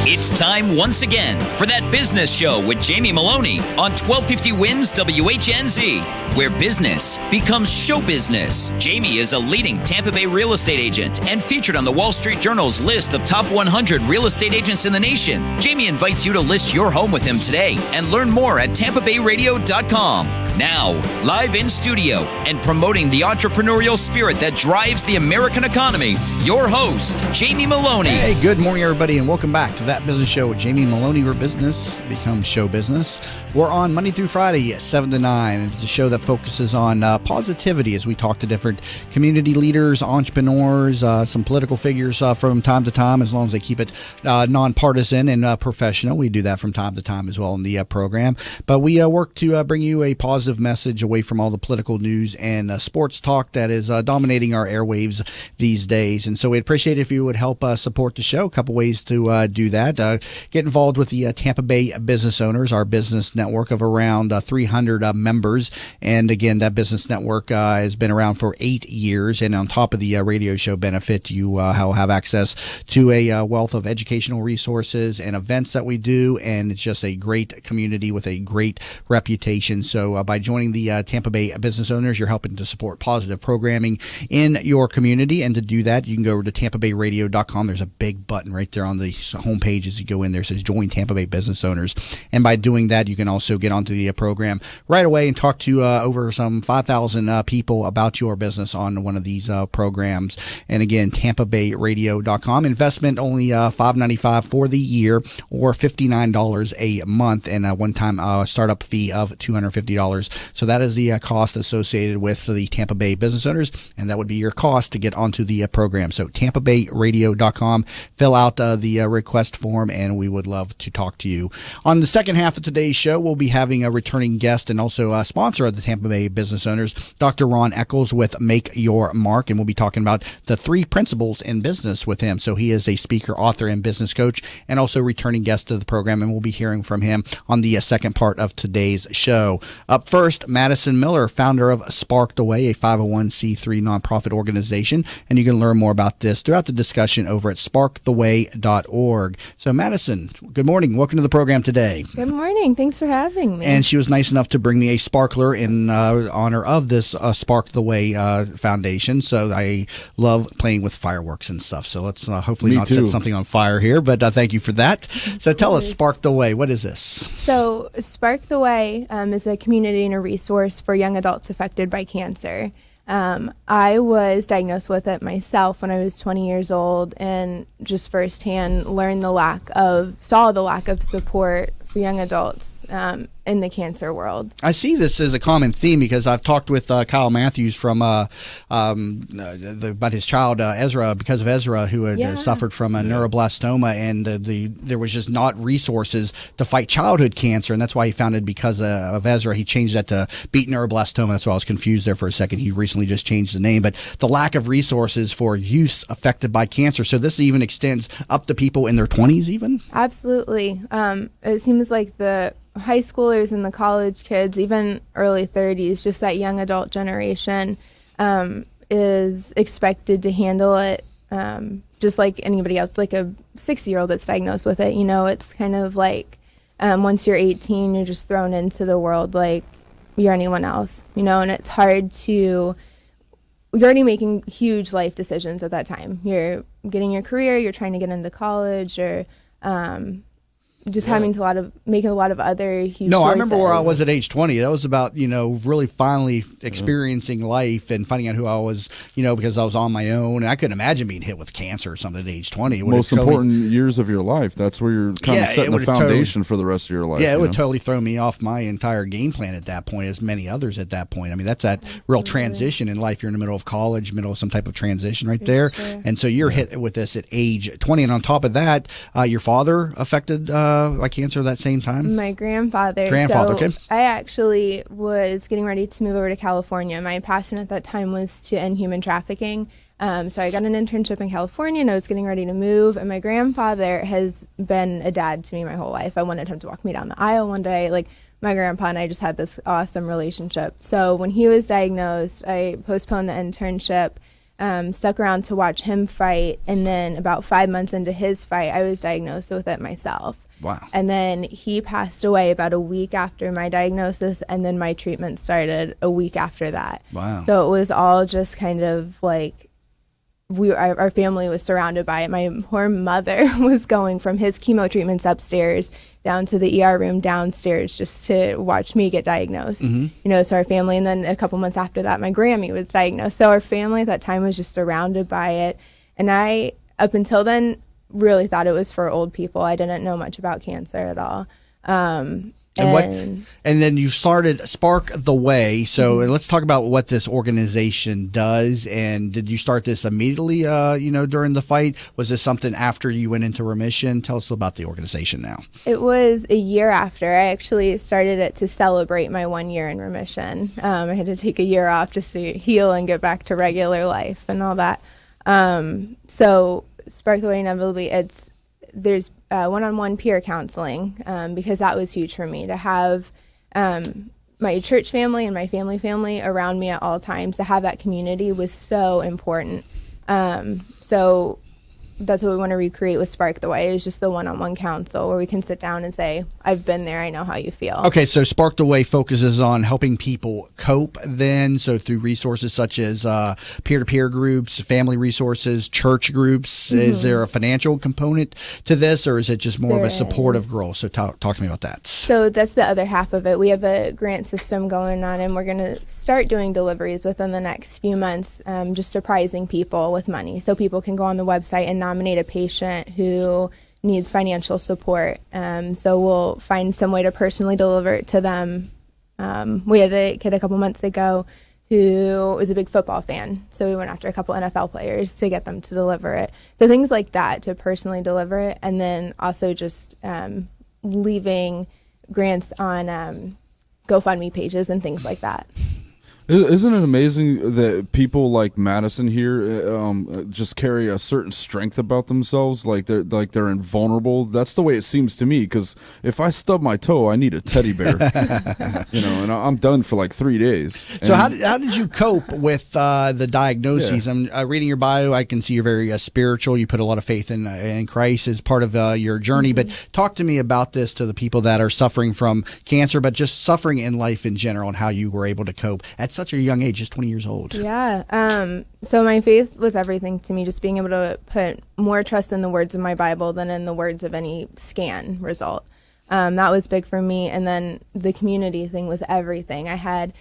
It's time once again for That Business Show with Jamie Maloney on 1250 Wins WHNZ, where business becomes show business. Jamie is a leading Tampa Bay real estate agent and featured on the Wall Street Journal's list of top 100 real estate agents in the nation. Jamie invites you to list your home with him today and learn more at tampabayradio.com. Now, live in studio and promoting the entrepreneurial spirit that drives the American economy, your host, Jamie Maloney. Hey, good morning, everybody, and welcome back to That Business Show with Jamie Maloney, where business becomes show business. We're on Monday through Friday at 7 to 9, and it's a show that focuses on positivity as we talk to different community leaders, entrepreneurs, some political figures from time to time, as long as they keep it nonpartisan and professional. We do that from time to time as well in the program. But we work to bring you a positive message away from all the political news and sports talk that is dominating our airwaves these days. And so we'd appreciate it if you would help support the show. A couple ways to do that. Get involved with the Tampa Bay Business Owners, our business network of around 300 members. And again, that business network has been around for 8 years. And on top of the radio show benefit, you will have access to a wealth of educational resources and events that we do. And it's just a great community with a great reputation. So by joining the Tampa Bay Business Owners, you're helping to support positive programming in your community. And to do that, you can go over to tampabayradio.com. There's a big button right there on the homepage as you go in there. It says Join Tampa Bay Business Owners. And by doing that, you can also get onto the program right away and talk to over some 5,000 people about your business on one of these programs. And again, tampabayradio.com. Investment only $5.95 for the year or $59 a month, and a one-time startup fee of $250. So that is the cost associated with the Tampa Bay Business Owners, and that would be your cost to get onto the program. So tampabayradio.com, fill out the request form, and we would love to talk to you. On the second half of today's show, we'll be having a returning guest and also a sponsor of the Tampa Bay Business Owners, Dr. Ron Eccles with Make Your Mark, and we'll be talking about the 3 principles in business with him. So he is a speaker, author, and business coach, and also returning guest to the program, and we'll be hearing from him on the second part of today's show. Up first, Madison Miller, founder of Spark the Way, a 501c3 nonprofit organization, and you can learn more about this throughout the discussion over at sparktheway.org. So Madison, good morning. Welcome to the program today. Good morning. Thanks for having me. And she was nice enough to bring me a sparkler in honor of this Spark the Way foundation. So I love playing with fireworks and stuff. So let's hopefully not set something on fire here, but thank you for that. So tell us, Spark the Way, what is this? So Spark the Way is a community and a resource for young adults affected by cancer. I was diagnosed with it myself when I was 20 years old, and just firsthand saw the lack of support for young adults in the cancer world. I see this as a common theme because I've talked with Kyle Matthews from about his child Ezra, because of Ezra, who had suffered from a neuroblastoma, and there was just not resources to fight childhood cancer, and that's why he founded, because of Ezra, he changed that to Beat Neuroblastoma. That's why I was confused there for a second. He recently just changed the name, but the lack of resources for youth affected by cancer. So this even extends up to people in their 20s even? Absolutely. It seems like the high schoolers and the college kids, even early 30s, just that young adult generation is expected to handle it just like anybody else, like a 60-year-old that's diagnosed with it. You know, it's kind of like once you're 18, you're just thrown into the world like you're anyone else, you know, and it's hard to, you're already making huge life decisions at that time. You're getting your career, you're trying to get into college, or having to make a lot of other huge choices. I remember where I was at age 20. That was about, really finally experiencing life and finding out who I was, because I was on my own. And I couldn't imagine being hit with cancer or something at age 20. Most important years of your life. That's where you're kind of setting the foundation for the rest of your life. Yeah, it would totally throw me off my entire game plan at that point, as many others at that point. I mean, that's that real transition in life. You're in the middle of college, middle of some type of transition right there. Sure. And so you're hit with this at age 20. And on top of that, your father affected by cancer at that same time? My grandfather. Okay. I actually was getting ready to move over to California. My passion at that time was to end human trafficking. So I got an internship in California, and I was getting ready to move. And my grandfather has been a dad to me my whole life. I wanted him to walk me down the aisle one day. Like, my grandpa and I just had this awesome relationship. So when he was diagnosed, I postponed the internship. stuck around to watch him fight. And then about 5 months into his fight, I was diagnosed with it myself. Wow. And then he passed away about a week after my diagnosis, and then my treatment started a week after that. Wow. So it was all just kind of like our family was surrounded by it. My poor mother was going from his chemo treatments upstairs down to the ER room downstairs just to watch me get diagnosed. You know, so our family, and then a couple months after that, my Grammy was diagnosed. So our family at that time was just surrounded by it. And I, up until then, really thought it was for old people. I didn't know much about cancer at all. And then you started Spark the Way. So let's talk about what this organization does. And did you start this immediately, during the fight? Was this something after you went into remission? Tell us about the organization now. It was a year after. I actually started it to celebrate my 1 year in remission. I had to take a year off just to heal and get back to regular life and all that. So Spark the Way, inevitably, there's one-on-one peer counseling, because that was huge for me to have my church family and my family around me at all times. To have that community was so important. So that's what we want to recreate with Spark the Way, is just the one-on-one counsel where we can sit down and say, I've been there, I know how you feel. Okay, so Spark the Way focuses on helping people cope then, so through resources such as peer-to-peer groups, family resources, church groups. Is there a financial component to this, or is it just more of a supportive role? So talk to me about that. So that's the other half of it. We have a grant system going on, and we're going to start doing deliveries within the next few months, just surprising people with money. So people can go on the website and nominate a patient who needs financial support. So we'll find some way to personally deliver it to them. We had a kid a couple months ago who was a big football fan. So we went after a couple NFL players to get them to deliver it. So things like that, to personally deliver it. And then also just leaving grants on GoFundMe pages and things like that. Isn't it amazing that people like Madison here just carry a certain strength about themselves, like they're invulnerable? That's the way it seems to me, because if I stub my toe, I need a teddy bear, and I'm done for like 3 days. So how did you cope with the diagnoses? Yeah. I'm reading your bio. I can see you're very spiritual. You put a lot of faith in Christ as part of your journey. But talk to me about this, to the people that are suffering from cancer, but just suffering in life in general, and how you were able to cope at such a young age, just 20 years old. Yeah. So my faith was everything to me, just being able to put more trust in the words of my Bible than in the words of any scan result. That was big for me. And then the community thing was everything. I had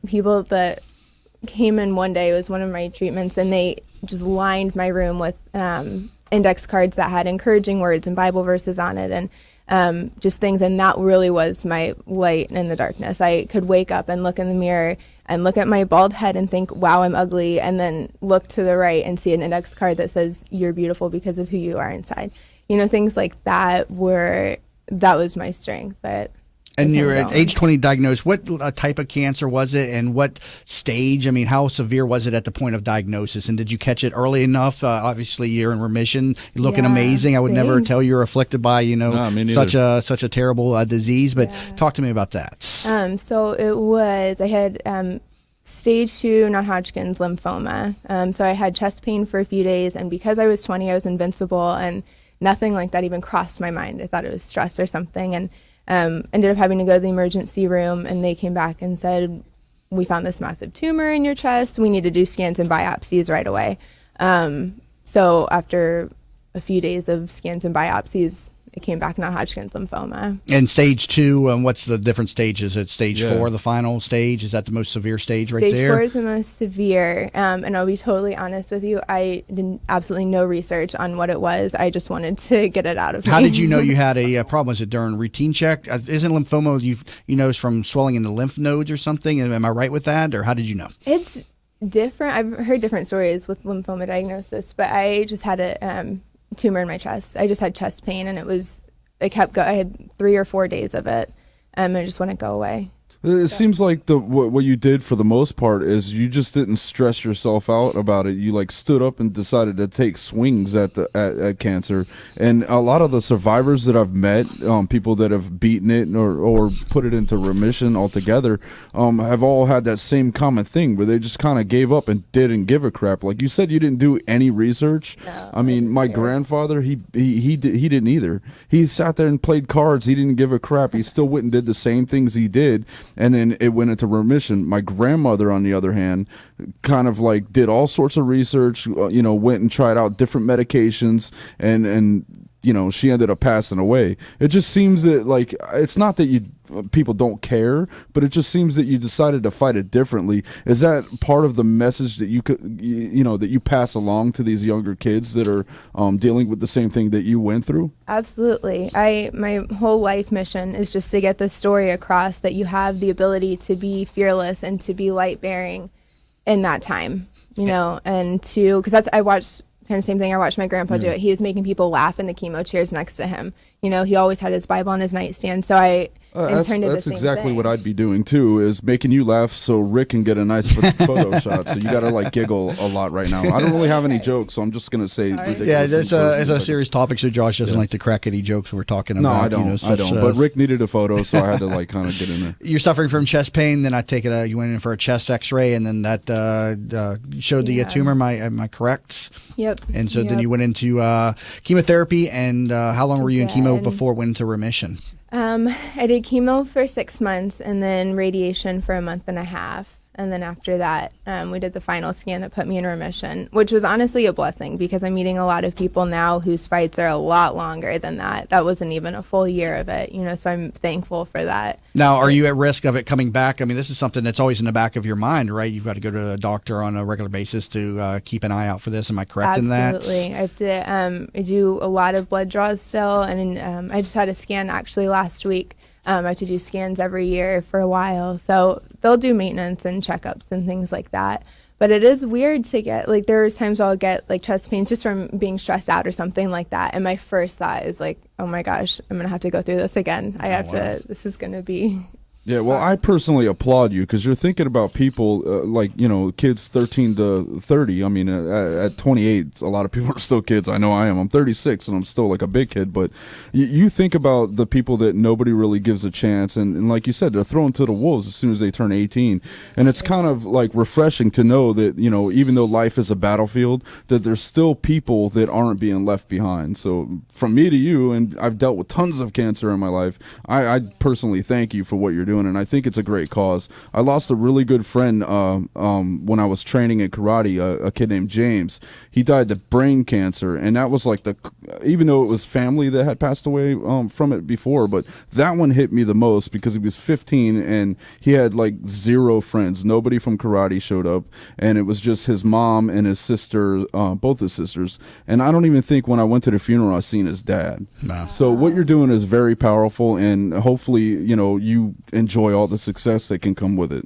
people that came in one day, it was one of my treatments, and they just lined my room with index cards that had encouraging words and Bible verses on it, and just things. And that really was my light in the darkness. I could wake up and look in the mirror and look at my bald head and think, wow, I'm ugly, and then look to the right and see an index card that says, you're beautiful because of who you are inside. Things like that was my strength. And you're at age 20 diagnosed. What type of cancer was it, and what stage? I mean, how severe was it at the point of diagnosis? And did you catch it early enough? Obviously, you're in remission. You're looking amazing. I would never tell you're afflicted by, such a terrible disease. But talk to me about that. So I had stage 2 non-Hodgkin's lymphoma. So I had chest pain for a few days, and because I was 20, I was invincible, and nothing like that even crossed my mind. I thought it was stress or something, and ended up having to go to the emergency room, and they came back and said, we found this massive tumor in your chest. We need to do scans and biopsies right away. So after a few days of scans and biopsies, it came back non-Hodgkin's lymphoma. And stage 2, what's the different stages? At stage 4, the final stage? Is that the most severe stage right there? Stage 4 is the most severe. And I'll be totally honest with you, I did absolutely no research on what it was. I just wanted to get it out of me. How did you know you had a problem? Was it during routine check? Isn't lymphoma, you know, it's from swelling in the lymph nodes or something? Am I right with that? Or how did you know? It's different. I've heard different stories with lymphoma diagnosis, but I just had a tumor in my chest. I just had chest pain, and I had 3 or 4 days of it, and I just wouldn't go away. It seems like what you did for the most part is you just didn't stress yourself out about it. You like stood up and decided to take swings at cancer. And a lot of the survivors that I've met, people that have beaten it or put it into remission altogether, have all had that same common thing where they just kind of gave up and didn't give a crap. Like you said, you didn't do any research. No, I mean, my grandfather, he didn't either. He sat there and played cards. He didn't give a crap. He still went and did the same things he did. And then it went into remission. My grandmother, on the other hand, kind of like did all sorts of research, went and tried out different medications, and she ended up passing away. It just seems that, like, it's not that people don't care, but it just seems that you decided to fight it differently. Is that part of the message that that you pass along to these younger kids that are dealing with the same thing that you went through? Absolutely. My whole life mission is just to get this story across, that you have the ability to be fearless and to be light bearing in that time, and because I watched kind of same thing. I watched my grandpa do it. He was making people laugh in the chemo chairs next to him. He always had his Bible on his nightstand. So I that's exactly what I'd be doing too, is making you laugh so Rick can get a nice photo shot. So you got to like giggle a lot right now. I don't really have any jokes, so I'm just going to say ridiculous. Yeah, it's a serious topic, so Josh doesn't like to crack any jokes we're talking about. No, I don't. I don't. But Rick needed a photo, so I had to like kind of get in there. You're suffering from chest pain, then I take it you went in for a chest X-ray, and then that showed the tumor. Am I correct? Yep. And so then you went into chemotherapy, and how long were you in chemo before it went into remission? I did chemo for 6 months and then radiation for a month and a half. And then after that, we did the final scan that put me in remission, which was honestly a blessing because I'm meeting a lot of people now whose fights are a lot longer than that. That wasn't even a full year of it, so I'm thankful for that. Now, are you at risk of it coming back? I mean, this is something that's always in the back of your mind, right? You've got to go to a doctor on a regular basis to keep an eye out for this. Am I correct in that? Absolutely. I have to I do a lot of blood draws still, and I just had a scan actually last week. I have to do scans every year for a while. So they'll do maintenance and checkups and things like that. But it is weird to get, like, there's times I'll get, like, chest pains just from being stressed out or something like that. And my first thought is, like, oh, my gosh, I'm going to have to go through this again. This is going to be... Yeah, well, I personally applaud you because you're thinking about people kids 13 to 30. I mean, at 28, a lot of people are still kids. I know I am. I'm 36 and I'm still like a big kid. But you think about the people that nobody really gives a chance. And like you said, they're thrown to the wolves as soon as they turn 18. And it's kind of like refreshing to know that, even though life is a battlefield, that there's still people that aren't being left behind. So from me to you, and I've dealt with tons of cancer in my life, I personally thank you for what you're doing. And I think it's a great cause. I lost a really good friend when I was training in karate, a kid named James. He died of brain cancer, and that was like even though it was family that had passed away from it before, but that one hit me the most because he was 15 and he had like 0 friends. Nobody from karate showed up, and it was just his mom and his sister, both his sisters. And I don't even think when I went to the funeral I seen his dad. No. So what you're doing is very powerful, and hopefully you enjoy all the success that can come with it.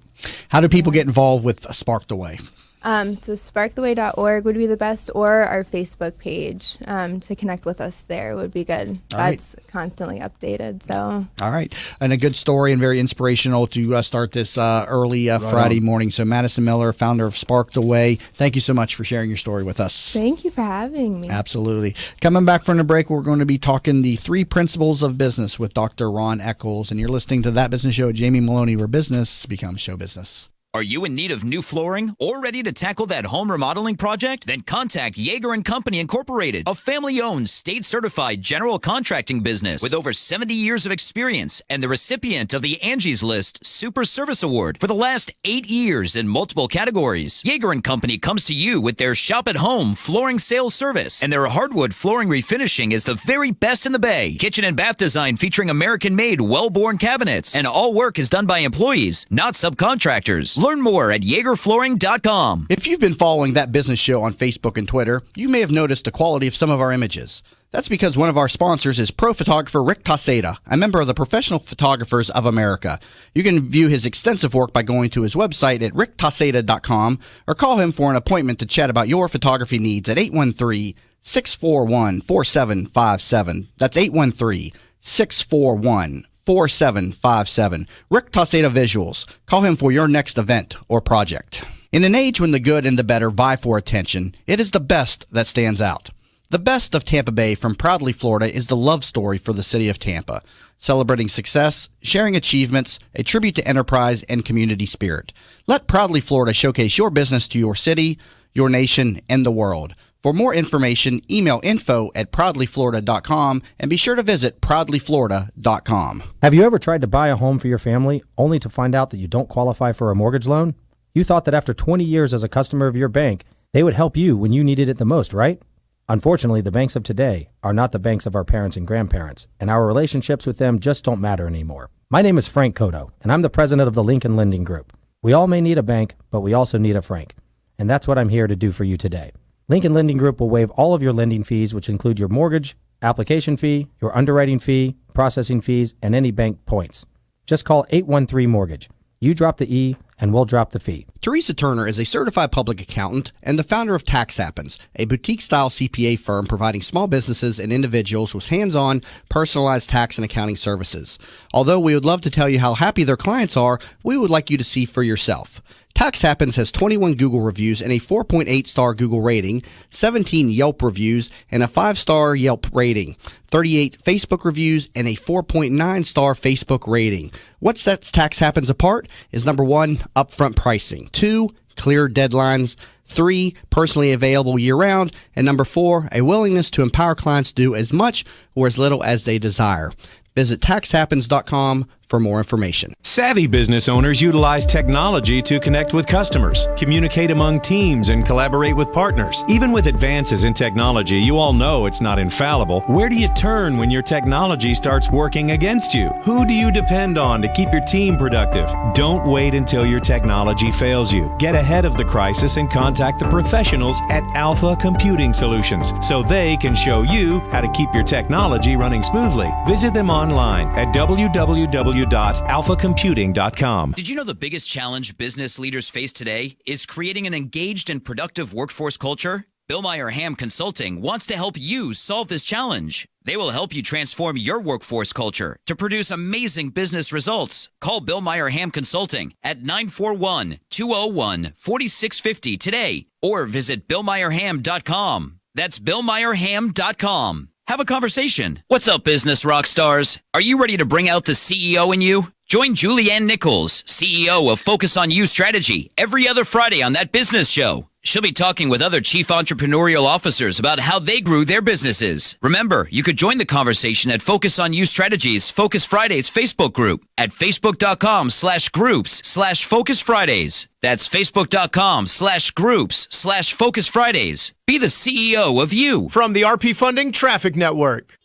How do people get involved with Spark the Way? So sparktheway.org would be the best, or our Facebook page to connect with us there would be good. That's constantly updated. So all right, and a good story and very inspirational to start this early Friday morning. So Madison Miller, founder of Spark the Way, thank you so much for sharing your story with us. Thank you for having me. Absolutely. Coming back from the break, we're going to be talking the 3 principles of business with Dr. Ron Eccles, and you're listening to That Business Show with Jamie Maloney, where business becomes show business. Are you in need of new flooring or ready to tackle that home remodeling project? Then contact Yeager & Company Incorporated, a family-owned, state-certified general contracting business with over 70 years of experience and the recipient of the Angie's List Super Service Award for the last 8 years in multiple categories. Yeager & Company comes to you with their shop-at-home flooring sales service, and their hardwood flooring refinishing is the very best in the Bay. Kitchen and bath design featuring American-made, well-born cabinets, and all work is done by employees, not subcontractors. Learn more at YeagerFlooring.com. If you've been following That Business Show on Facebook and Twitter, you may have noticed the quality of some of our images. That's because one of our sponsors is pro photographer Rick Taseda, a member of the Professional Photographers of America. You can view his extensive work by going to his website at ricktaseda.com or call him for an appointment to chat about your photography needs at 813-641-4757. That's 813-641-4757. 4757. Rick Toseda Visuals. Call him for your next event or project. In an age when the good and the better vie for attention, it is the best that stands out. The best of Tampa Bay from Proudly Florida is the love story for the city of Tampa, celebrating success, sharing achievements, a tribute to enterprise and community spirit. Let Proudly Florida showcase your business to your city, your nation, and the world. For more information, email info@proudlyflorida.com and be sure to visit proudlyflorida.com. Have you ever tried to buy a home for your family only to find out that you don't qualify for a mortgage loan? You thought that after 20 years as a customer of your bank, they would help you when you needed it the most, right? Unfortunately, the banks of today are not the banks of our parents and grandparents, and our relationships with them just don't matter anymore. My name is Frank Cotto, and I'm the president of the Lincoln Lending Group. We all may need a bank, but we also need a Frank, and that's what I'm here to do for you today. Lincoln Lending Group will waive all of your lending fees, which include your mortgage, application fee, your underwriting fee, processing fees, and any bank points. Just call 813-MORTGAGE. You drop the E, and we'll drop the fee. Teresa Turner is a certified public accountant and the founder of Tax Happens, a boutique-style CPA firm providing small businesses and individuals with hands-on, personalized tax and accounting services. Although we would love to tell you how happy their clients are, we would like you to see for yourself. Tax Happens has 21 Google reviews and a 4.8-star Google rating, 17 Yelp reviews and a 5-star Yelp rating, 38 Facebook reviews and a 4.9-star Facebook rating. What sets Tax Happens apart is number 1, upfront pricing, 2, clear deadlines, 3, personally available year-round, and number 4, a willingness to empower clients to do as much or as little as they desire. Visit taxhappens.com for more information. Savvy business owners utilize technology to connect with customers, communicate among teams, and collaborate with partners. Even with advances in technology, you all know it's not infallible. Where do you turn when your technology starts working against you? Who do you depend on to keep your team productive? Don't wait until your technology fails you. Get ahead of the crisis and contact the professionals at Alpha Computing Solutions so they can show you how to keep your technology running smoothly. Visit them online at www.alphacomputing.com. Did you know the biggest challenge business leaders face today is creating an engaged and productive workforce culture? Bill Meyer Ham Consulting wants to help you solve this challenge. They will help you transform your workforce culture to produce amazing business results. Call Bill Meyer Ham Consulting at 941-201-4650 today or visit BillMeyerHam.com. That's BillMeyerHam.com. Have a conversation. What's up, business rock stars? Are you ready to bring out the CEO in you? Join Julianne Nichols, CEO of Focus on You Strategy, every other Friday on That Business Show. She'll be talking with other chief entrepreneurial officers about how they grew their businesses. Remember, you could join the conversation at Focus on You Strategies Focus Fridays Facebook group at facebook.com/groups/Focus Fridays. That's facebook.com/groups/Focus Fridays. Be the CEO of you. From the RP Funding Traffic Network.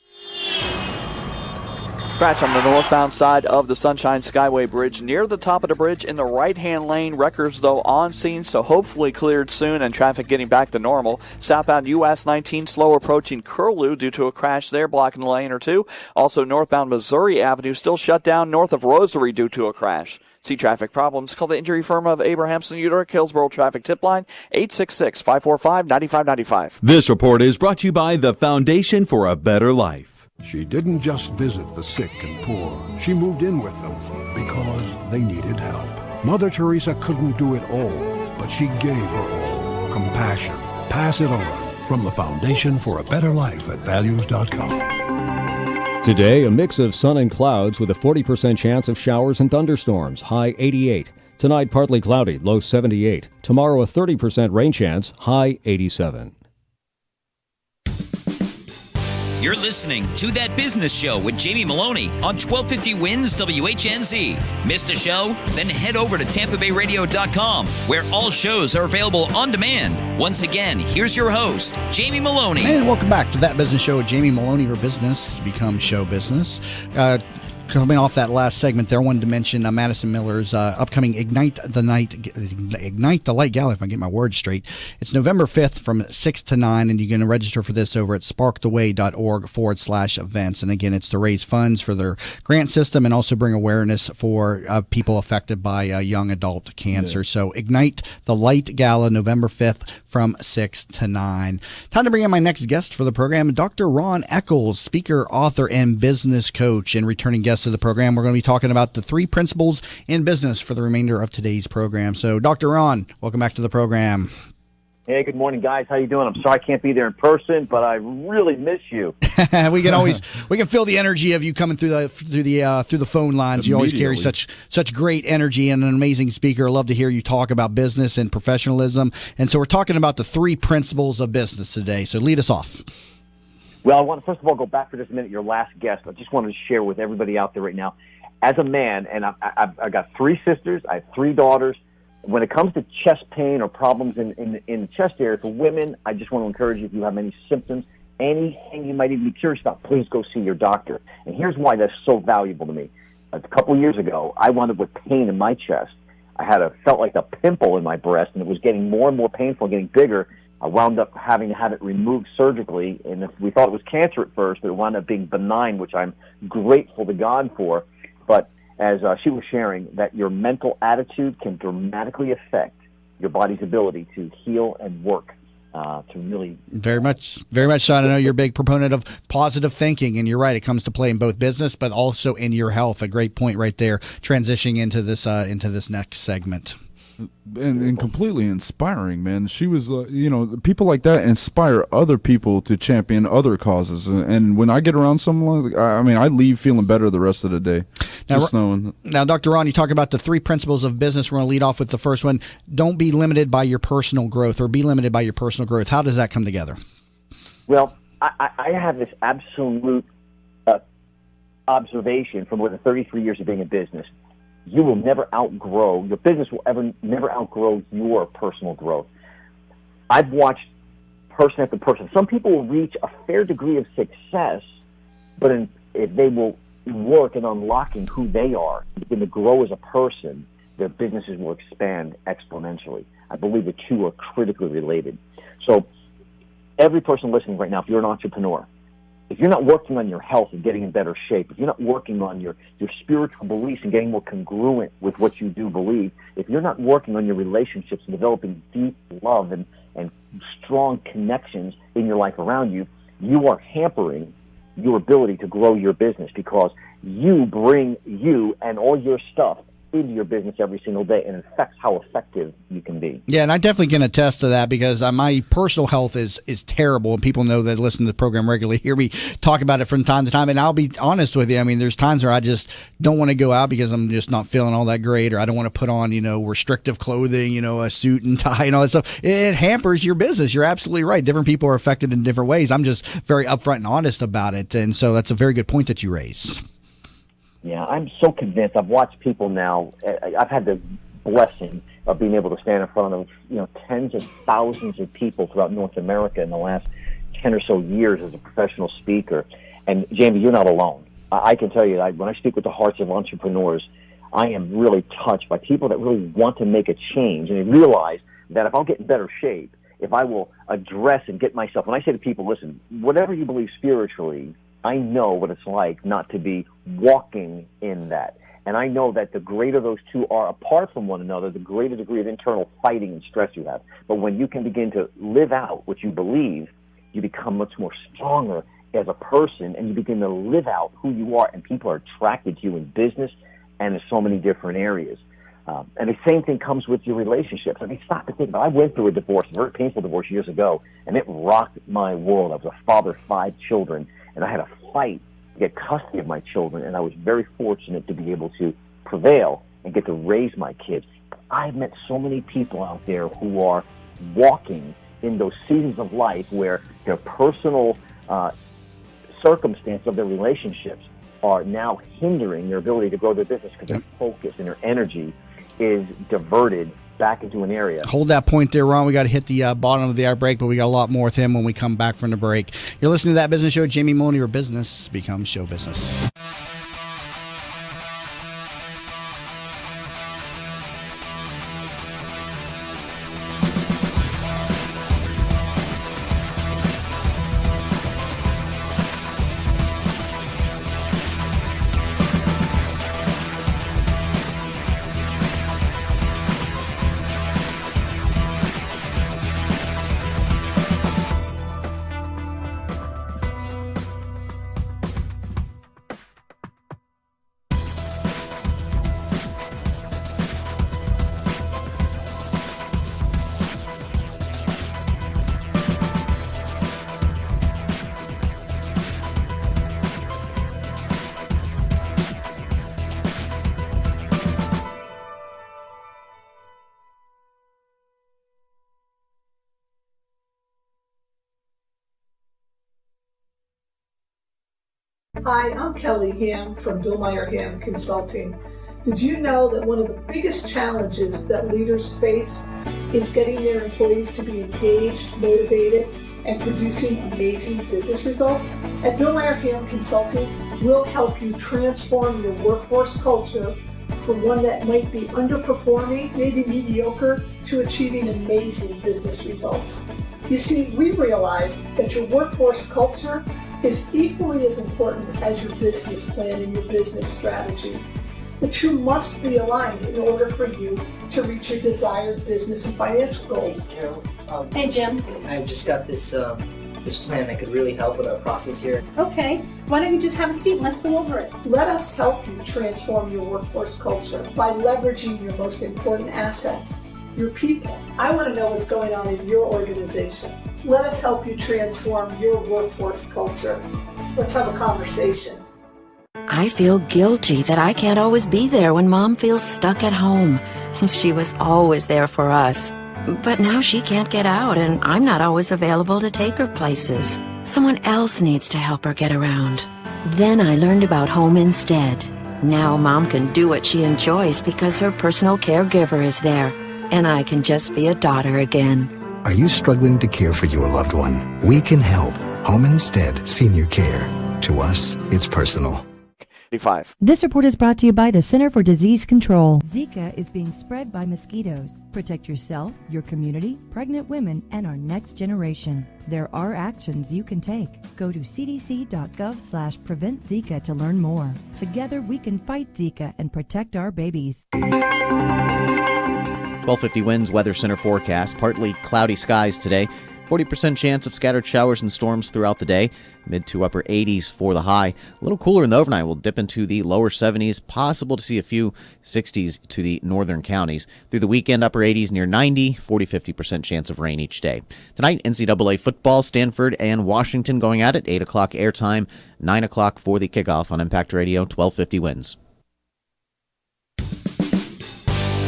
Crash on the northbound side of the Sunshine Skyway Bridge near the top of the bridge in the right-hand lane. Wreckers, though, on scene, so hopefully cleared soon and traffic getting back to normal. Southbound US 19 slow approaching Curlew due to a crash there, blocking a lane or two. Also, northbound Missouri Avenue still shut down north of Rosary due to a crash. See traffic problems? Call the injury firm of Abrahamson Uter, Hillsborough Traffic Tip Line, 866-545-9595. This report is brought to you by the Foundation for a Better Life. She didn't just visit the sick and poor. She moved in with them because they needed help. Mother Teresa couldn't do it all, but she gave her all. Compassion. Pass it on. From the Foundation for a Better Life at values.com. Today, a mix of sun and clouds with a 40% chance of showers and thunderstorms, high 88. Tonight, partly cloudy, low 78. Tomorrow, a 30% rain chance, high 87. You're listening to That Business Show with Jamie Maloney on 1250 Wins WHNZ. Missed a show? Then head over to TampaBayRadio.com, where all shows are available on demand. Once again, here's your host, Jamie Maloney. And welcome back to That Business Show with Jamie Maloney, where business becomes show business. Coming off that last segment there, I wanted to mention Madison Miller's upcoming Ignite the Light Gala, if I get my words straight. It's November 5th from 6 to 9, and you're going to register for this over at sparktheway.org/events. And again, it's to raise funds for their grant system and also bring awareness for people affected by young adult cancer. Yeah. So Ignite the Light Gala, November 5th from 6 to 9. Time to bring in my next guest for the program, Dr. Ron Eccles, speaker, author, and business coach, and returning guest to the program. We're going to be talking about the 3 principles in business for the remainder of today's program. So, Dr. Ron, welcome back to the program. Hey, good morning, guys. How you doing? I'm sorry I can't be there in person, but I really miss you. we can feel the energy of you coming through the phone lines. You always carry such great energy and an amazing speaker. I love to hear you talk about business and professionalism. And so we're talking about the 3 principles of business today. So lead us off. Well, I want to first of all go back for just a minute. Your last guest, I just wanted to share with everybody out there right now. As a man, and I've got 3 sisters, I have 3 daughters. When it comes to chest pain or problems in the chest area for women, I just want to encourage you, if you have any symptoms, anything you might even be curious about, please go see your doctor. And here's why that's so valuable to me. A couple years ago, I wound up with pain in my chest. I felt like a pimple in my breast, and it was getting more and more painful, getting bigger. I wound up having to have it removed surgically, and we thought it was cancer at first, but it wound up being benign, which I'm grateful to God for. But as she was sharing, that your mental attitude can dramatically affect your body's ability to heal and work, to really... Very much so. I know you're a big proponent of positive thinking, and you're right. It comes to play in both business, but also in your health. A great point right there, transitioning into this next segment. And completely inspiring, man. She was, people like that inspire other people to champion other causes. And when I get around someone, I leave feeling better the rest of the day. Now, Dr. Ron, you talk about the 3 principles of business. We're going to lead off with the first one. Don't be limited by your personal growth, or be limited by your personal growth. How does that come together? Well, I have this absolute observation from more than 33 years of being in business. You will never outgrow, your business will never outgrow your personal growth. I've watched person after person. Some people will reach a fair degree of success, but if they will work in unlocking who they are, begin to grow as a person, their businesses will expand exponentially. I believe the 2 are critically related. So every person listening right now, if you're an entrepreneur, if you're not working on your health and getting in better shape, if you're not working on your spiritual beliefs and getting more congruent with what you do believe, if you're not working on your relationships and developing deep love and strong connections in your life around you, you are hampering your ability to grow your business, because you bring you and all your stuff into your business every single day, and it affects how effective you can be. Yeah, and I definitely can attest to that, because my personal health is terrible, and people know that listen to the program regularly hear me talk about it from time to time. And I'll be honest with you, there's times where I just don't want to go out because I'm just not feeling all that great, or I don't want to put on restrictive clothing, a suit and tie and all that stuff. It hampers your business. You're absolutely right. Different people are affected in different ways. I'm just very upfront and honest about it, and so that's a very good point that you raise. Yeah, I'm so convinced. I've watched people now. I've had the blessing of being able to stand in front of tens of thousands of people throughout North America in the last 10 or so years as a professional speaker. And Jamie, you're not alone. I can tell you that when I speak with the hearts of entrepreneurs, I am really touched by people that really want to make a change, and they realize that if I'll get in better shape, if I will address and get myself, when I say to people, listen, whatever you believe spiritually, I know what it's like not to be walking in that. And I know that the greater those 2 are apart from one another, the greater degree of internal fighting and stress you have. But when you can begin to live out what you believe, you become much more stronger as a person, and you begin to live out who you are, and people are attracted to you in business and in so many different areas. And the same thing comes with your relationships. Stop to think about it. I went through a divorce, a very painful divorce years ago, and it rocked my world. I was a father of 5 children, and I had a fight to get custody of my children, and I was very fortunate to be able to prevail and get to raise my kids. I've met so many people out there who are walking in those seasons of life where their personal circumstance of their relationships are now hindering their ability to grow their business, because their focus and their energy is diverted back into an area. Hold that point there, Ron. We got to hit the bottom of the hour break, but we got a lot more with him when we come back from the break. You're listening to That Business Show. Jamie Maloney, where business becomes show business. Hi, I'm Kelly Ham from Bill Meyer Ham Consulting. Did you know that one of the biggest challenges that leaders face is getting their employees to be engaged, motivated, and producing amazing business results? At Bill Meyer Ham Consulting, we'll help you transform your workforce culture from one that might be underperforming, maybe mediocre, to achieving amazing business results. You see, we realize that your workforce culture is equally as important as your business plan and your business strategy. The two must be aligned in order for you to reach your desired business and financial goals. Carol, hey Jim. I just got this plan that could really help with our process here. Okay, why don't you just have a seat and let's go over it. Let us help you transform your workforce culture by leveraging your most important assets, your people. I want to know what's going on in your organization. Let us help you transform your workforce culture. Let's have a conversation. I feel guilty that I can't always be there when Mom feels stuck at home. She was always there for us. But now she can't get out, and I'm not always available to take her places. Someone else needs to help her get around. Then I learned about Home Instead. Now Mom can do what she enjoys because her personal caregiver is there, and I can just be a daughter again. Are you struggling to care for your loved one? We can help. Home Instead Senior Care. To us, it's personal. This report is brought to you by the Center for Disease Control. Zika is being spread by mosquitoes. Protect yourself, your community, pregnant women, and our next generation. There are actions you can take. Go to cdc.gov/prevent Zika to learn more. Together we can fight Zika and protect our babies. 1250 winds, Weather Center forecast. Partly cloudy skies today. 40% chance of scattered showers and storms throughout the day. Mid to upper 80s for the high. A little cooler in the overnight. We'll dip into the lower 70s. Possible to see a few 60s to the northern counties. Through the weekend, upper 80s near 90. 40-50% chance of rain each day. Tonight, NCAA football, Stanford and Washington going at it. 8 o'clock airtime. 9 o'clock for the kickoff on Impact Radio. 1250 wins.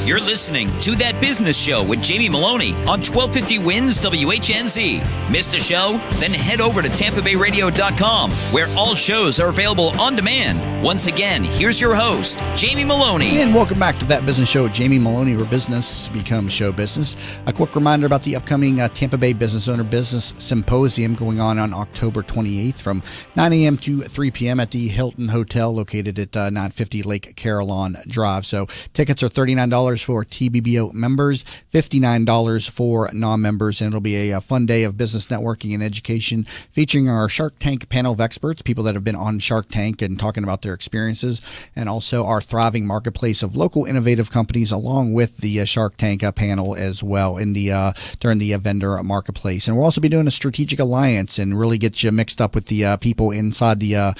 You're listening to That Business Show with Jamie Maloney on 1250 Wins WHNZ. Missed a show? Then head over to TampaBayRadio.com, where all shows are available on demand. Once again, here's your host, Jamie Maloney. And welcome back to That Business Show with Jamie Maloney, where business becomes show business. A quick reminder about the upcoming Tampa Bay Business Owner Business Symposium going on October 28th from 9 a.m. to 3 p.m. at the Hilton Hotel located at 950 Lake Carillon Drive. So tickets are $39 for TBBO members, $59 for non-members, and it'll be a fun day of business networking and education featuring our Shark Tank panel of experts, people that have been on Shark Tank and talking about their experiences, and also our thriving marketplace of local innovative companies along with the Shark Tank panel as well in the during the vendor marketplace. And we'll also be doing a strategic alliance and really get you mixed up with the people inside the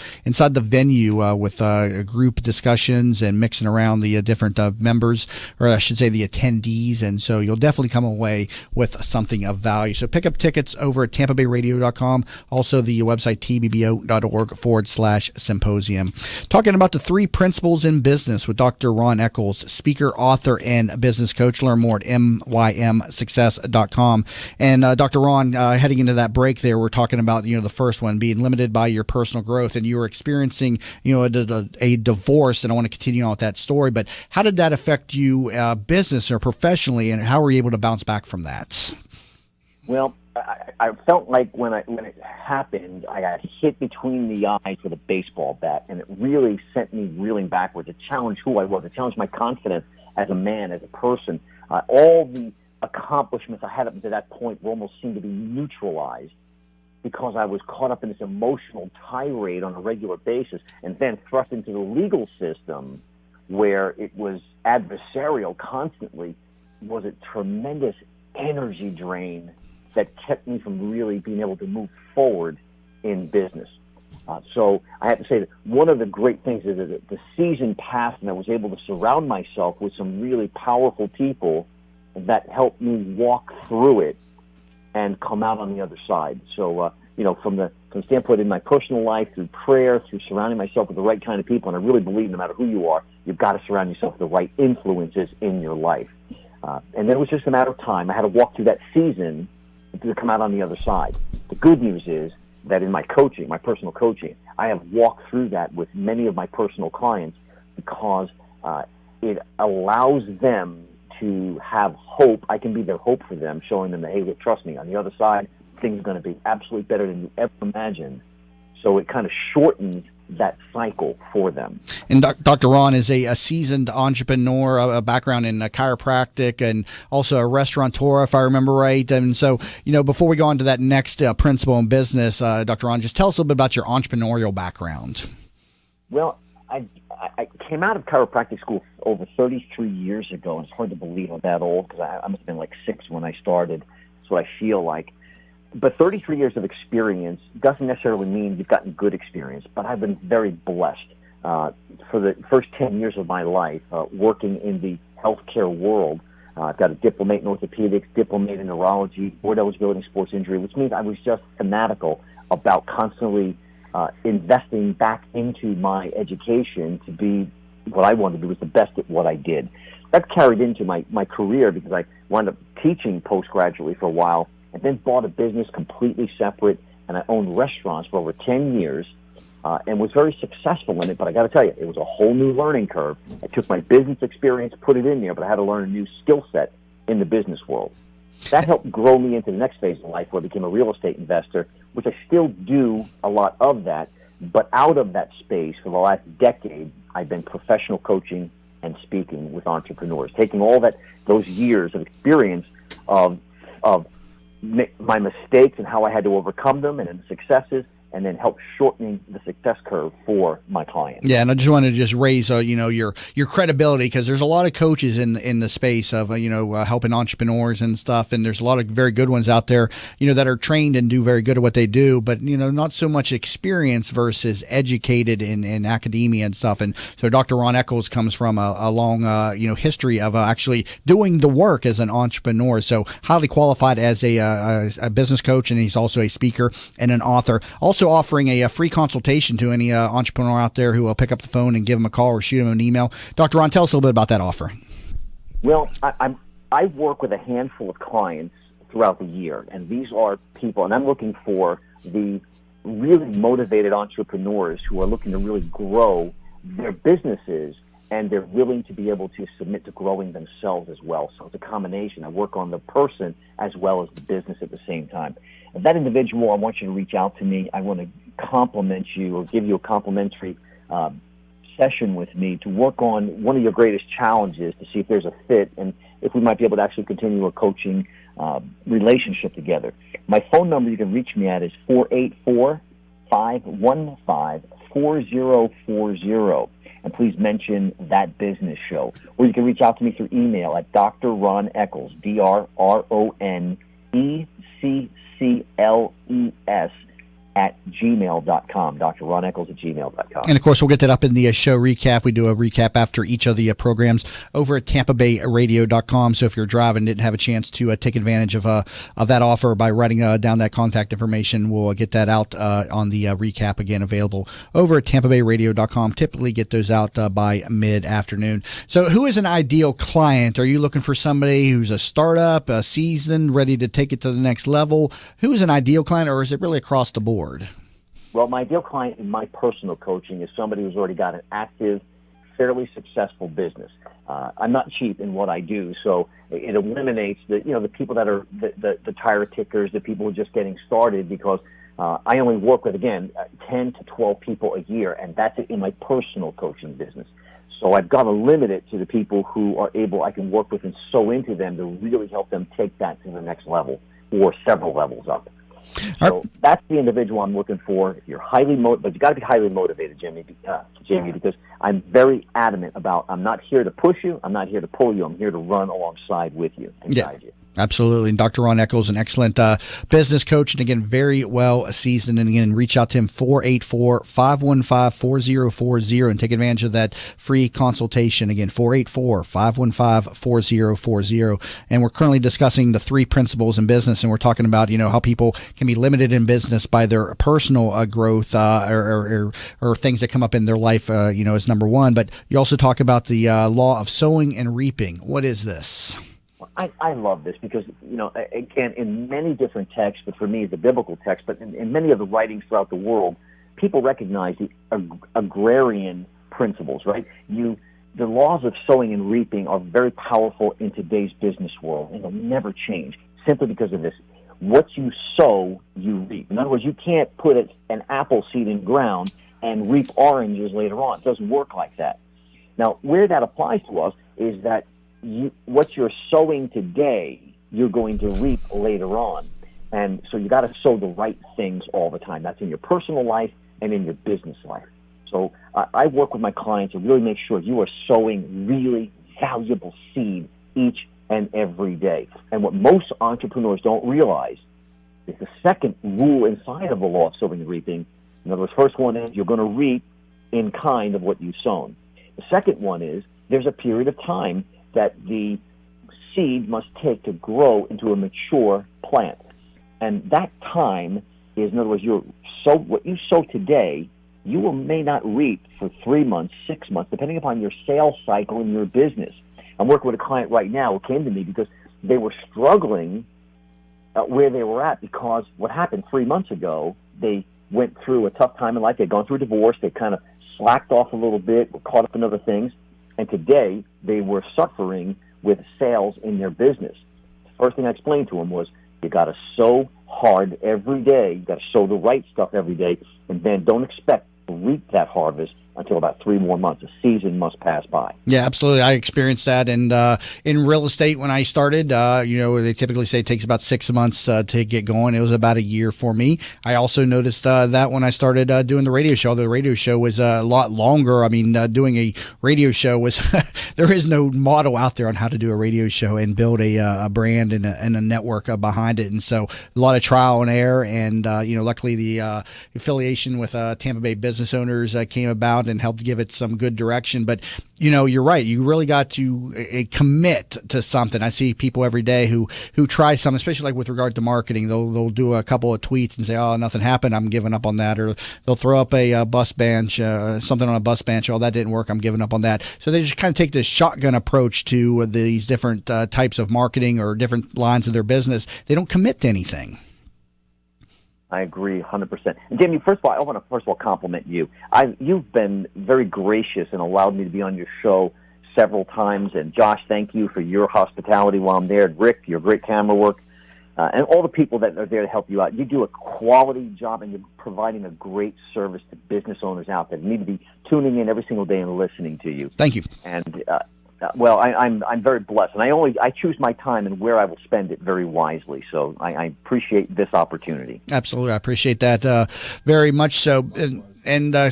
venue with group discussions and mixing around the different members, or I should say the attendees, and so you'll definitely come away with something of value. So pick up tickets over at TampaBayRadio.com, also the website tbbo.org/symposium. Talking about the 3 principles in business with Dr. Ron Eccles, speaker, author, and business coach. Learn more at mymsuccess.com. And Dr. Ron, heading into that break there, we're talking about the first one being limited by your personal growth, and you were experiencing a divorce, and I want to continue on with that story. But how did that affect you? Business or professionally, and how were you able to bounce back from that? Well, I felt like when it happened, I got hit between the eyes with a baseball bat, and it really sent me reeling backwards. It challenged who I was. It challenged my confidence as a man, as a person. All the accomplishments I had up to that point almost seemed to be neutralized because I was caught up in this emotional tirade on a regular basis, and then thrust into the legal system where it was adversarial constantly. Was a tremendous energy drain that kept me from really being able to move forward in business. So I have to say that one of the great things is that the season passed and I was able to surround myself with some really powerful people that helped me walk through it and come out on the other side. So, from the standpoint in my personal life, through prayer, through surrounding myself with the right kind of people, and I really believe no matter who you are, you've got to surround yourself with the right influences in your life. And then it was just a matter of time. I had to walk through that season to come out on the other side. The good news is that in my coaching, my personal coaching, I have walked through that with many of my personal clients because it allows them to have hope. I can be their hope for them, showing them that, hey, look, trust me, on the other side, things are going to be absolutely better than you ever imagined. So it kind of shortens that cycle for them. And Dr. Ron is a seasoned entrepreneur, a background in chiropractic, and also a restaurateur, if I remember right. And so, before we go on to that next principle in business, Dr. Ron, just tell us a little bit about your entrepreneurial background. Well, I came out of chiropractic school over 33 years ago, and it's hard to believe I'm that old because I must have been like 6 when I started. That's what I feel like. But 33 years of experience doesn't necessarily mean you've gotten good experience, but I've been very blessed for the first 10 years of my life working in the healthcare world. I've got a diplomate in orthopedics, diplomate in neurology, board eligibility in sports injury, which means I was just fanatical about constantly investing back into my education to be what I wanted to be, was the best at what I did. That carried into my career because I wound up teaching postgraduately for a while, and then bought a business completely separate, and I owned restaurants for over 10 years and was very successful in it. But I got to tell you, it was a whole new learning curve. I took my business experience, put it in there, but I had to learn a new skill set in the business world. That helped grow me into the next phase of life where I became a real estate investor, which I still do a lot of that. But out of that space for the last decade, I've been professional coaching and speaking with entrepreneurs, taking all those years of experience of my mistakes and how I had to overcome them and the successes, and then help shortening the success curve for my clients. Yeah, and I just wanted to raise your credibility, because there's a lot of coaches in the space of helping entrepreneurs and stuff, and there's a lot of very good ones out there that are trained and do very good at what they do, but not so much experience versus educated in academia and stuff. And so Dr. Ron Eccles comes from a long history of actually doing the work as an entrepreneur. So highly qualified as a business coach, and he's also a speaker and an author. Also offering a free consultation to any entrepreneur out there who will pick up the phone and give him a call or shoot him an email. Dr. Ron, tell us a little bit about that offer. Well, I work with a handful of clients throughout the year, and these are people, and I'm looking for the really motivated entrepreneurs who are looking to really grow their businesses, and they're willing to be able to submit to growing themselves as well. So it's a combination. I work on the person as well as the business at the same time. If that individual, I want you to reach out to me. I want to compliment you or give you a complimentary session with me to work on one of your greatest challenges to see if there's a fit and if we might be able to actually continue a coaching relationship together. My phone number you can reach me at is 484-515-4040. And please mention That Business Show. Or you can reach out to me through email at Dr. Ron Eccles, DRRONECCLES @gmail.com. Dr. Ron Eccles @gmail.com. And of course, we'll get that up in the show recap. We do a recap after each of the programs over at TampaBayRadio.com. So if you're driving and didn't have a chance to take advantage of that offer by writing down that contact information, we'll get that out on the recap again, available over at TampaBayRadio.com. Typically get those out by mid-afternoon. So who is an ideal client? Are you looking for somebody who's a startup, a seasoned, ready to take it to the next level? Who is an ideal client, or is it really across the board? Well, my ideal client in my personal coaching is somebody who's already got an active, fairly successful business. I'm not cheap in what I do, so it eliminates the people that are the tire kickers, the people who are just getting started, because I only work with, again, 10 to 12 people a year, and that's it in my personal coaching business. So I've got to limit it to the people who are able, I can work with and sew into them to really help them take that to the next level or several levels up. So that's the individual I'm looking for. If you're highly but you got to be highly motivated, Jamie, because I'm very adamant about, I'm not here to push you, I'm not here to pull you, I'm here to run alongside with you and guide you. Absolutely. And Dr. Ron Eccles, an excellent business coach, and again, very well seasoned. And again, reach out to him, 484-515-4040, and take advantage of that free consultation. Again, 484-515-4040. And we're currently discussing the 3 principles in business, and we're talking about, how people can be limited in business by their personal growth or things that come up in their life, as number one. But you also talk about the law of sowing and reaping. What is this? I love this because, again, in many different texts, but for me, the biblical text, but in many of the writings throughout the world, people recognize the agrarian principles, right? The laws of sowing and reaping are very powerful in today's business world, and they'll never change simply because of this. What you sow, you reap. In other words, you can't put an apple seed in ground and reap oranges later on. It doesn't work like that. Now, where that applies to us is that what you're sowing today, you're going to reap later on. And so you got to sow the right things all the time. That's in your personal life and in your business life. So I work with my clients to really make sure you are sowing really valuable seed each and every day. And what most entrepreneurs don't realize is the second rule inside of the law of sowing and reaping. In other words, first one is you're going to reap in kind of what you've sown. The second one is there's a period of time that the seed must take to grow into a mature plant. And that time is, in other words, what you sow today, you may not reap for 3 months, 6 months, depending upon your sales cycle in your business. I'm working with a client right now who came to me because they were struggling where they were at because what happened 3 months ago, they went through a tough time in life. They'd gone through a divorce. They kind of slacked off a little bit, were caught up in other things. And today, they were suffering with sales in their business. The first thing I explained to them was, you got to sow hard every day. You got to sow the right stuff every day. And then don't expect to reap that harvest until about 3 more months. A season must pass by. Yeah, absolutely. I experienced that. And in real estate, when I started, they typically say it takes about 6 months to get going. It was about a year for me. I also noticed that when I started doing the radio show was a lot longer. I mean, doing a radio show was, there is no model out there on how to do a radio show and build a brand and a network behind it. And so a lot of trial and error. And, luckily the affiliation with Tampa Bay business owners came about and helped give it some good direction. But, you're right. You really got to commit to something. I see people every day who try something, especially like with regard to marketing. They'll do a couple of tweets and say, oh, nothing happened, I'm giving up on that. Or they'll throw up a bus bench, something on a bus bench. Oh, that didn't work, I'm giving up on that. So they just kind of take this shotgun approach to these different types of marketing or different lines of their business. They don't commit to anything. I agree 100%. And Jamie, first of all, I want to compliment you. You've been very gracious and allowed me to be on your show several times. And Josh, thank you for your hospitality while I'm there. Rick, your great camera work. And all the people that are there to help you out. You do a quality job, and you're providing a great service to business owners out there. You need to be tuning in every single day and listening to you. Thank you. And I'm very blessed, and I choose my time and where I will spend it very wisely. So I appreciate this opportunity. Absolutely, I appreciate that very much. So,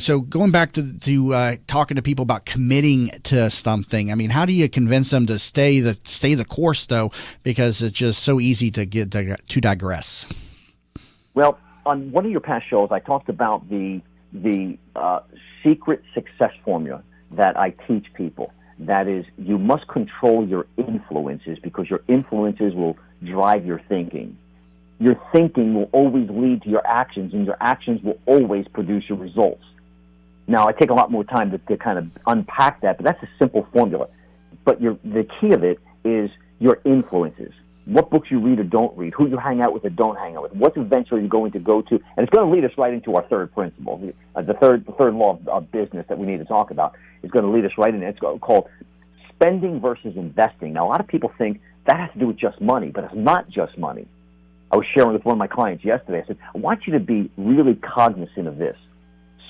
so going back to talking to people about committing to something. I mean, how do you convince them to stay the course though? Because it's just so easy to digress. Well, on one of your past shows, I talked about the secret success formula that I teach people. That is, you must control your influences because your influences will drive your thinking. Your thinking will always lead to your actions, and your actions will always produce your results. Now, I take a lot more time to kind of unpack that, but that's a simple formula. But the key of it is your influences. What books you read or don't read, who you hang out with or don't hang out with, what events are you going to go to, and it's going to lead us right into our third principle, the third law of business that we need to talk about. It's going to lead us right in. It's called spending versus investing. Now, a lot of people think that has to do with just money, but it's not just money. I was sharing with one of my clients yesterday. I said, I want you to be really cognizant of this.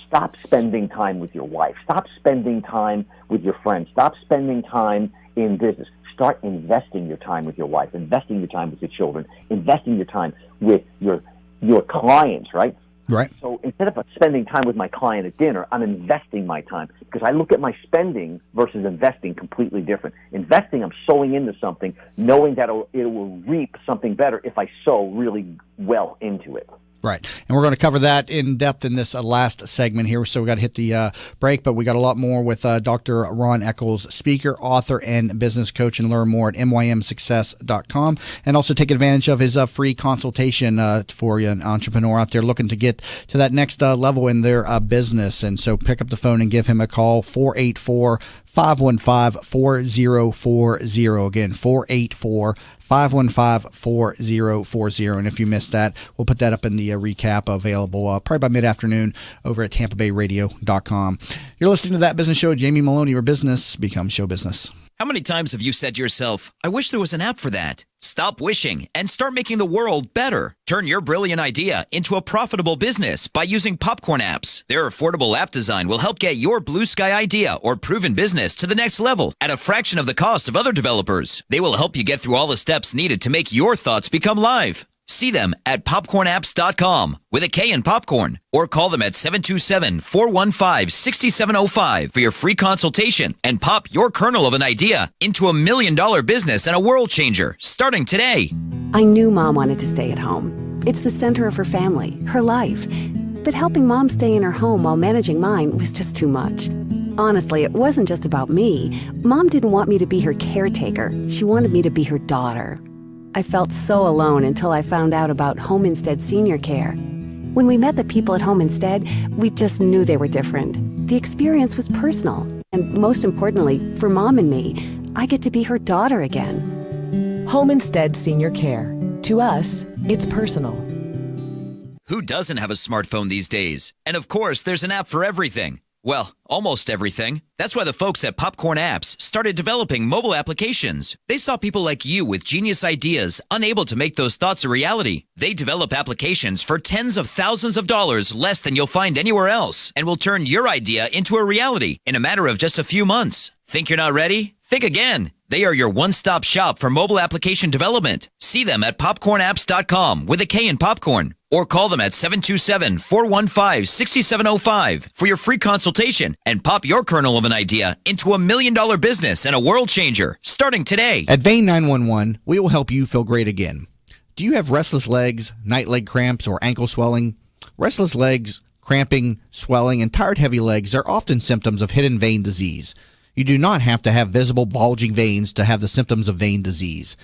Stop spending time with your wife. Stop spending time with your friends. Stop spending time in business. Start investing your time with your wife, investing your time with your children, investing your time with your clients, right? Right. So instead of spending time with my client at dinner, I'm investing my time because I look at my spending versus investing completely different. Investing, I'm sowing into something, knowing that it will reap something better if I sow really well into it. Right. And we're going to cover that in depth in this last segment here. So we got to hit the break, but we got a lot more with Dr. Ron Eccles, speaker, author, and business coach, and learn more at mymsuccess.com. And also take advantage of his free consultation for you, an entrepreneur out there looking to get to that next level in their business. And so pick up the phone and give him a call, 484-515-4040. Again, 484-515-4040. And if you missed that, we'll put that up in the recap available probably by mid-afternoon over at TampaBayRadio.com. You're listening to That Business Show. Jamie Maloney, where business becomes show business. How many times have you said to yourself, I wish there was an app for that? Stop wishing and start making the world better. Turn your brilliant idea into a profitable business by using Popcorn Apps. Their affordable app design will help get your blue sky idea or proven business to the next level at a fraction of the cost of other developers. They will help you get through all the steps needed to make your thoughts become live. See them at popcornapps.com with a K in popcorn, or call them at 727-415-6705 for your free consultation and pop your kernel of an idea into $1 million business and a world changer starting today. I knew Mom wanted to stay at home. It's the center of her family, her life. But helping Mom stay in her home while managing mine was just too much. Honestly, it wasn't just about me. Mom didn't want me to be her caretaker. She wanted me to be her daughter. I felt so alone until I found out about Home Instead Senior Care. When we met the people at Home Instead, we just knew they were different. The experience was personal, and most importantly, for Mom and me, I get to be her daughter again. Home Instead Senior Care. To us, it's personal. Who doesn't have a smartphone these days? And of course, there's an app for everything. Well, almost everything. That's why the folks at Popcorn Apps started developing mobile applications. They saw people like you with genius ideas, unable to make those thoughts a reality. They develop applications for tens of thousands of dollars less than you'll find anywhere else, and will turn your idea into a reality in a matter of just a few months. Think you're not ready? Think again. They are your one-stop shop for mobile application development. See them at popcornapps.com with a K in popcorn, or call them at 727-415-6705 for your free consultation and pop your kernel of an idea into $1 million business and a world changer starting today. At Vein 911, we will help you feel great again. Do you have restless legs, night leg cramps, or ankle swelling? Restless legs, cramping, swelling, and tired heavy legs are often symptoms of hidden vein disease. You do not have to have visible bulging veins to have the symptoms of vein disease.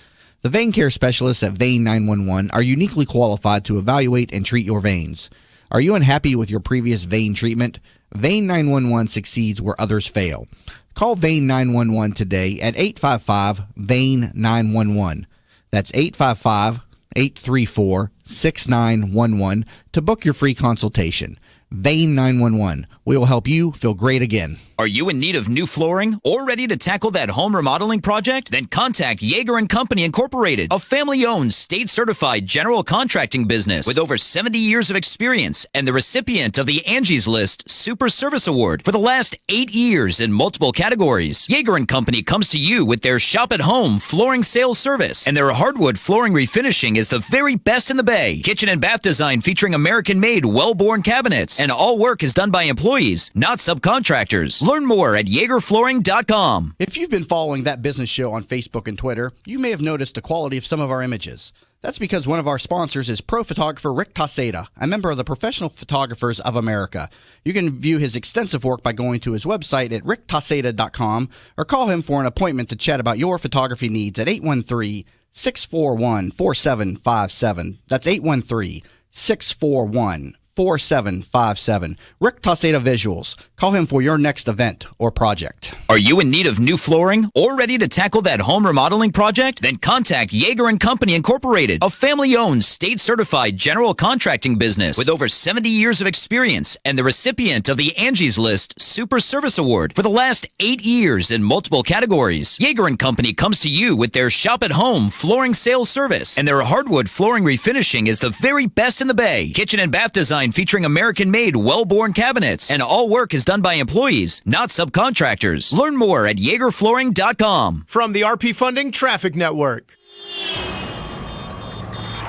The vein care specialists at Vein 911 are uniquely qualified to evaluate and treat your veins. Are you unhappy with your previous vein treatment? Vein 911 succeeds where others fail. Call Vein 911 today at 855-VEIN-911. That's 855-834-6911 to book your free consultation. Vein 911. We will help you feel great again. Are you in need of new flooring or ready to tackle that home remodeling project? Then contact Yeager & Company Incorporated, a family-owned, state-certified general contracting business with over 70 years of experience and the recipient of the Angie's List Super Service Award for the last 8 years in multiple categories. Yeager & Company comes to you with their shop-at-home flooring sales service, and their hardwood flooring refinishing is the very best in the Bay. Kitchen and bath design featuring American-made, well-born cabinets, and all work is done by employees, not subcontractors. Learn more at YeagerFlooring.com. If you've been following That Business Show on Facebook and Twitter, you may have noticed the quality of some of our images. That's because one of our sponsors is pro photographer Rick Taseda, a member of the Professional Photographers of America. You can view his extensive work by going to his website at ricktaseda.com or call him for an appointment to chat about your photography needs at 813-641-4757. That's 813-641-4757. 4757. Rick Taseda Visuals. Call him for your next event or project. Are you in need of new flooring or ready to tackle that home remodeling project? Then contact Yeager & Company Incorporated, a family-owned, state-certified general contracting business with over 70 years of experience and the recipient of the Angie's List Super Service Award for the last 8 years in multiple categories. Yeager & Company comes to you with their shop-at-home flooring sales service, and their hardwood flooring refinishing is the very best in the Bay. Kitchen and bath design featuring American-made, well-born cabinets, and all work is done by employees, not subcontractors. Learn more at YeagerFlooring.com. From the RP Funding Traffic Network.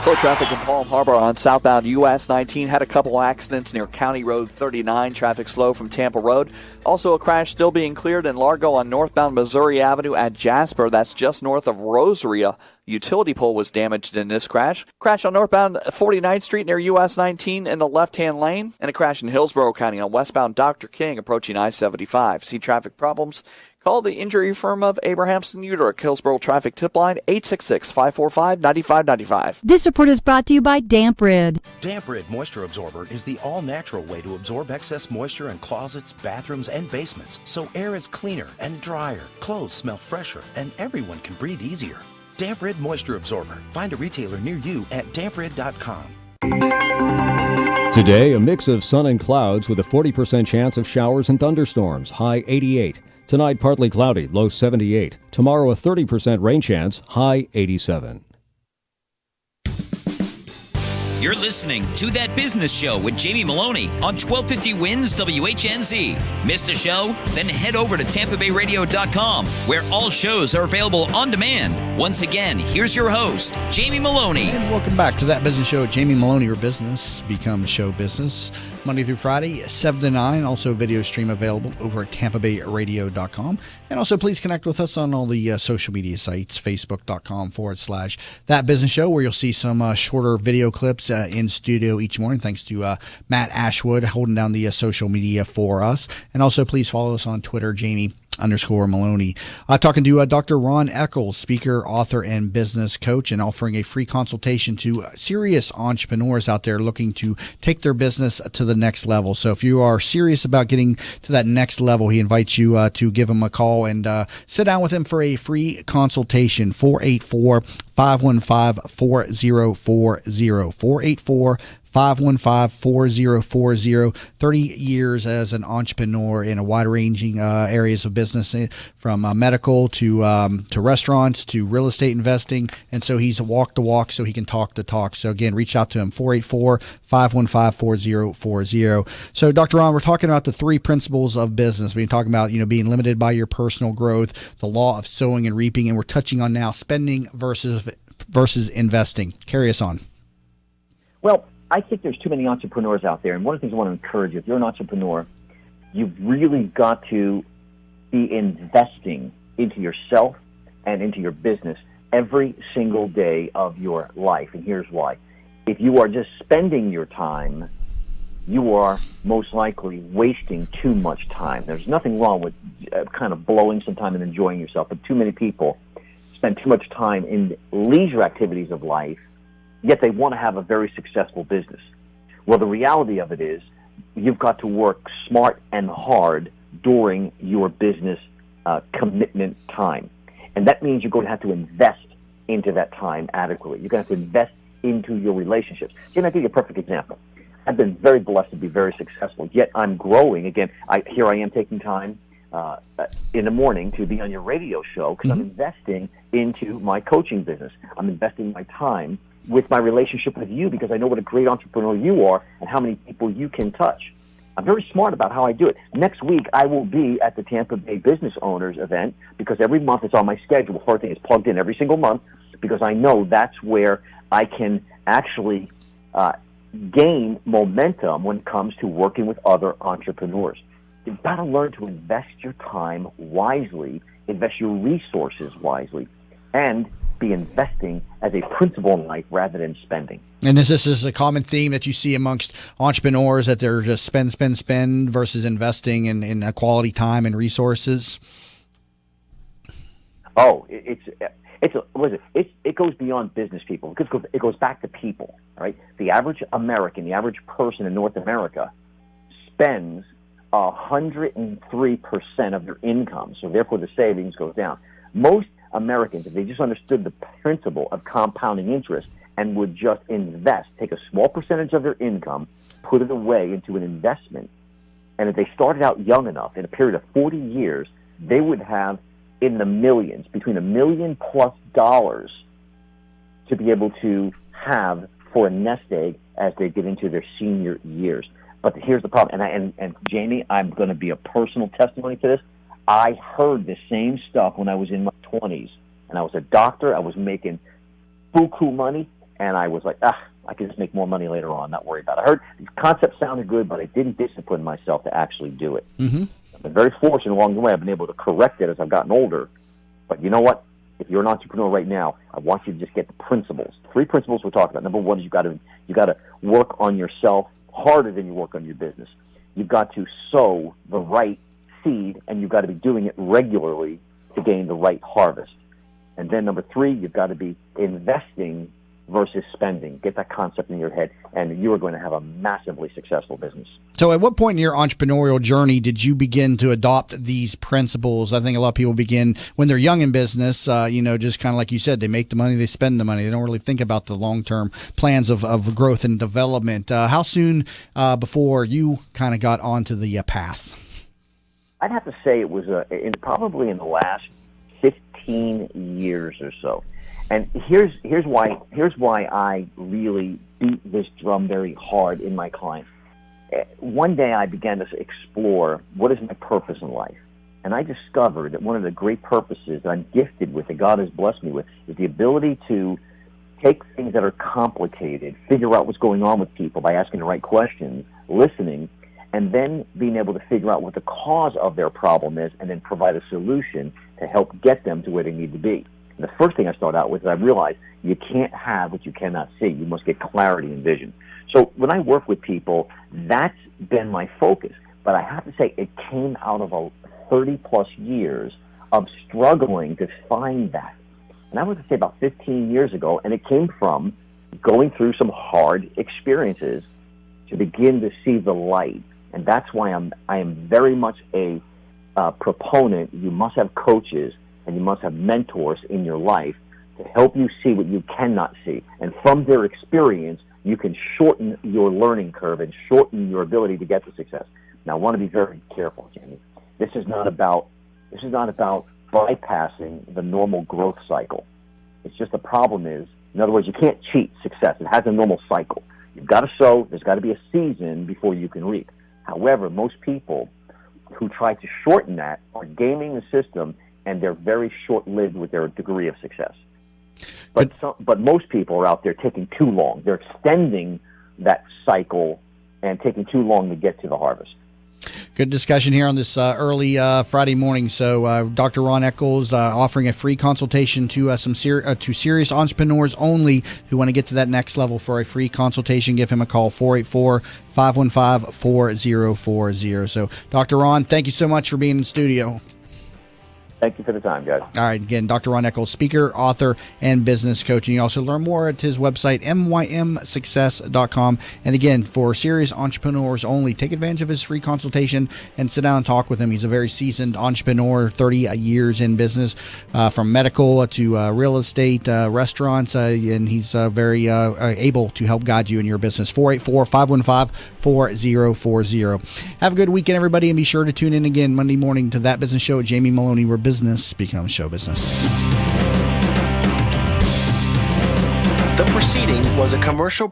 Slow traffic in Palm Harbor on southbound US 19. Had a couple accidents near County Road 39. Traffic slow from Tampa Road. Also a crash still being cleared in Largo on northbound Missouri Avenue at Jasper. That's just north of Rosary. A Utility pole was damaged in this crash. Crash on northbound 49th Street near US 19 in the left-hand lane. And a crash in Hillsborough County on westbound Dr. King approaching I-75. See traffic problems? Call the injury firm of Abrahamson Uterick. Hillsborough Traffic Tip Line 866-545-9595. This report is brought to you by Damp Rid. Damp Rid Moisture Absorber is the all-natural way to absorb excess moisture in closets, bathrooms, and basements, so air is cleaner and drier, clothes smell fresher, and everyone can breathe easier. Damp Rid Moisture Absorber. Find a retailer near you at damprid.com. Today, a mix of sun and clouds with a 40% chance of showers and thunderstorms, high 88. Tonight, partly cloudy, low 78. Tomorrow, a 30% rain chance, high 87. You're listening to That Business Show with Jamie Maloney on 1250 Wins WHNZ. Missed a show? Then head over to TampaBayRadio.com, where all shows are available on demand. Once again, here's your host, Jamie Maloney. And welcome back to That Business Show with Jamie Maloney, where business becomes show business. Monday through Friday, 7 to 9. Also, video stream available over at TampaBayRadio.com. And also, please connect with us on all the social media sites, Facebook.com/That Business Show, where you'll see some shorter video clips in studio each morning. Thanks to Matt Ashwood holding down the social media for us. And also, please follow us on Twitter, Jamie_Maloney. Talking to Dr. Ron Eccles, speaker, author, and business coach, and offering a free consultation to serious entrepreneurs out there looking to take their business to the next level. So if you are serious about getting to that next level, he invites you to give him a call and sit down with him for a free consultation. 484-515-4040. 484-515-4040. 30 years as an entrepreneur in a wide-ranging areas of business, from medical to restaurants to real estate investing. And so he's walk the walk so he can talk the talk. So again, reach out to him, 484-515-4040. So Dr. Ron, we're talking about the three principles of business. We've been talking about, being limited by your personal growth, the law of sowing and reaping, and we're touching on now spending versus investing. Carry us on. Well, I think there's too many entrepreneurs out there, and one of the things I want to encourage you, if you're an entrepreneur, you've really got to be investing into yourself and into your business every single day of your life, and here's why. If you are just spending your time, you are most likely wasting too much time. There's nothing wrong with kind of blowing some time and enjoying yourself, but too many people spend too much time in leisure activities of life, yet they want to have a very successful business. Well, the reality of it is you've got to work smart and hard during your business commitment time. And that means you're going to have to invest into that time adequately. You're going to have to invest into your relationships. I'll give you a perfect example. I've been very blessed to be very successful, yet I'm growing. Again, here I am taking time in the morning to be on your radio show because I'm investing into my coaching business. I'm investing my time with my relationship with you because I know what a great entrepreneur you are and how many people you can touch. I'm very smart about how I do it. Next week, I will be at the Tampa Bay Business Owners event because every month it's on my schedule. The first thing is plugged in every single month because I know that's where I can actually gain momentum when it comes to working with other entrepreneurs. You've got to learn to invest your time wisely, invest your resources wisely, and be investing as a principle in life rather than spending. And this is a common theme that you see amongst entrepreneurs, that they're just spend versus investing in quality time and resources. Oh, it goes beyond business people. It goes back to people, right? The average American, the average person in North America spends 103% of their income, so therefore the savings goes down. Most Americans, if they just understood the principle of compounding interest and would just invest, take a small percentage of their income, put it away into an investment, and if they started out young enough, in a period of 40 years, they would have in the millions, between $1 million+ to be able to have for a nest egg as they get into their senior years. But here's the problem, and Jamie, I'm going to be a personal testimony to this. I heard the same stuff when I was in my 20s, and I was a doctor. I was making buku money, and I was like, I can just make more money later on, not worry about it. I heard the concept sounded good, but I didn't discipline myself to actually do it. I've been very fortunate along the way. I've been able to correct it as I've gotten older. But you know what? if you're an entrepreneur right now, I want you to just get the principles. 3 principles we're talking about. Number one is you got to work on yourself harder than you work on your business. You've got to sow the right seed, and you've got to be doing it regularly to gain the right harvest. And then number 3, you've got to be investing versus spending. Get that concept in your head, and you are going to have a massively successful business. So at what point in your entrepreneurial journey did you begin to adopt these principles? I think a lot of people begin when they're young in business, just kind of like you said, they make the money, they spend the money. They don't really think about the long-term plans of growth and development. How soon before you kind of got onto the path? I'd have to say it was probably in the last 15 years or so. And here's why I really beat this drum very hard in my clients. One day I began to explore what is my purpose in life. And I discovered that one of the great purposes that I'm gifted with, that God has blessed me with, is the ability to take things that are complicated, figure out what's going on with people by asking the right questions, listening, and then being able to figure out what the cause of their problem is, and then provide a solution to help get them to where they need to be. And the first thing I started out with is I realized you can't have what you cannot see. You must get clarity and vision. So when I work with people, that's been my focus. But I have to say it came out of a 30-plus years of struggling to find that. And I would say about 15 years ago, and it came from going through some hard experiences to begin to see the light. And that's why I am very much a proponent. You must have coaches and you must have mentors in your life to help you see what you cannot see. And from their experience, you can shorten your learning curve and shorten your ability to get to success. Now, I want to be very careful, Jamie. This is not about bypassing the normal growth cycle. It's just the problem is, in other words, you can't cheat success. It has a normal cycle. You've got to sow. There's got to be a season before you can reap. However, most people who try to shorten that are gaming the system, and they're very short-lived with their degree of success. But most people are out there taking too long. They're extending that cycle and taking too long to get to the harvest. Good discussion here on this early Friday morning. So Dr. Ron Eccles offering a free consultation to to serious entrepreneurs only who want to get to that next level. For a free consultation, give him a call, 484-515-4040. So Dr. Ron, thank you so much for being in the studio. Thank you for the time, guys. All right. Again, Dr. Ron Eccles, speaker, author, and business coach. And you also learn more at his website, mymsuccess.com. And again, for serious entrepreneurs only, take advantage of his free consultation and sit down and talk with him. He's a very seasoned entrepreneur, 30 years in business, from medical to real estate, restaurants, and he's very able to help guide you in your business. 484-515-4040. Have a good weekend, everybody, and be sure to tune in again Monday morning to That Business Show with Jamie Maloney, where business becomes show business. The proceeding was a commercial.